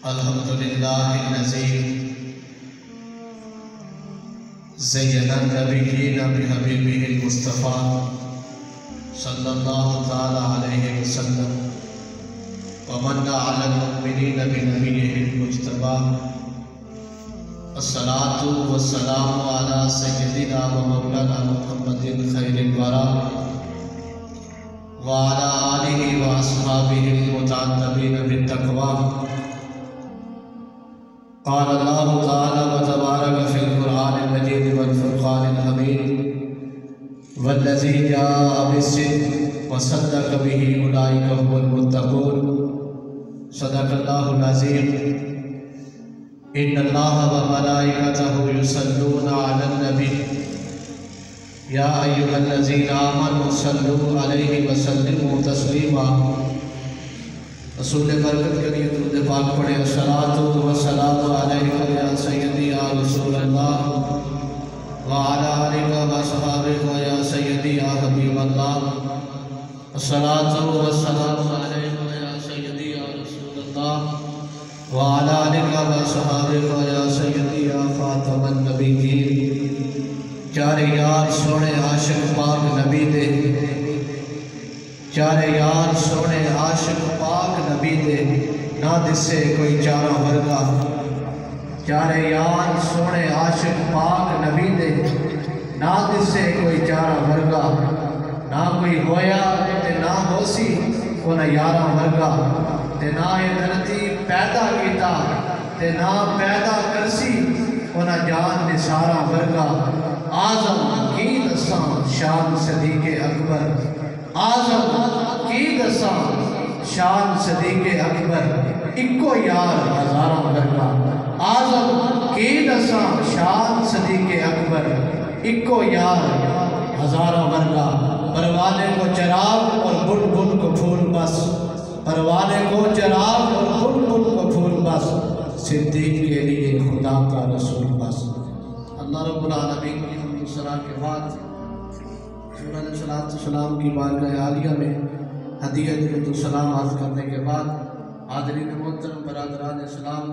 الحمدللہ الذی زین النبیین بحبیبہ المصطفیٰ صلی اللہ تعالی علیہ وسلم ومن علی المؤمنین بنبیہ المجتبیٰ الصلاة والسلام علی سیدنا و مولانا محمد خیر الورا وعلى آلہ واصحابہ المتعتبین بالتقوی قال اللہ تعالی وتبارک فی القرآن المجید والفرقان الحمید والذی جاء بالصدق وصدق به اولئک هم المتقون صدق اللہ العظیم ان اللہ وملائکتہ یصلون علی النبی یا ایھا الذین آمنوا صلوا علیہ وسلموا تسلیما رسول برکت کے لیے درود پاک پڑھیں الصلاۃ والسلام علیک یا سیدی یا رسول اللہ وعلی آلک و صحابہ یا سیدی یا حبیب اللہ الصلاۃ والسلام علیک یا سیدی یا رسول اللہ وعلی آلک و صحابہ یا سیدی یا خاتم النبیین چارے یار سونے عاشق پاک نبی دے چارے یار سونے عاشق پاک نبی دے نہ دسے کوئی چارہ ورگا چارے یار سونے عاشق پاک نبی دے نہ دسے کوئی چارہ ورگا نہ کوئی ہویا تے نہ ہو سی کونا یارہ ورگا تے نہ یہ دھرتی پیدا کیتا تے نہ پیدا کرسی کونا جان نثارہ ورگا آزم کی دساں شان صدیق اکبر آزم کی دساں شان صدیق اکبر اکو یار ہزارہ ورگا آزم کی دساں شان صدیق اکبر اکو یار ہزارہ ورگا پروانے کو چراغ اور بن بن کو پھول بس پروانے کو چراغ اور بن بن کو پھول بس صدیق کے لیے خدا کا رسول بس اللہ رب العالمین کی حمد و ثنا کے بعد حضور علیہ السلام کی بارگاہ عالیہ میں ہدیہ درود و سلام عرض کرنے کے بعد حاضرین محترم برادران اسلام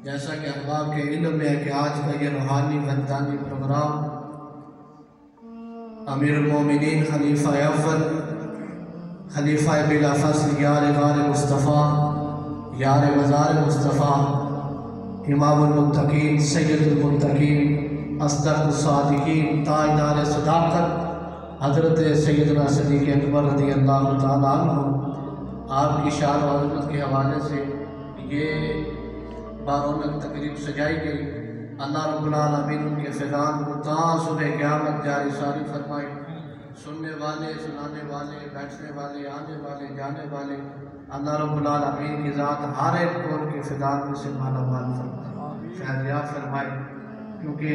جیسا کہ احباب کے علم میں ہے کہ آج کا یہ روحانی وجدانی پروگرام امیر المومنین خلیفہ اول خلیفہ بلا فصل یار غار مصطفیٰ یار وزار مصطفیٰ امام المتقین سید المتقین اصدق الصادقین تاجدار صداقت حضرت سیدنا صدیق اکبر رضی اللہ تعالیٰ عنہ آپ کی شان و عظمت کے حوالے سے یہ بارونق تقریب سجائی گئی اللہ رب العالمین ان کے فیضان کو تا صبح قیامت جاری ساری فرمائے سننے والے سنانے والے بیٹھنے والے آنے والے جانے والے اللہ رب العالمین کی ذات ہر ایک کو ان کے فیضان میں سے مالا مال فرمائے فیضیاب فرمائے کیونکہ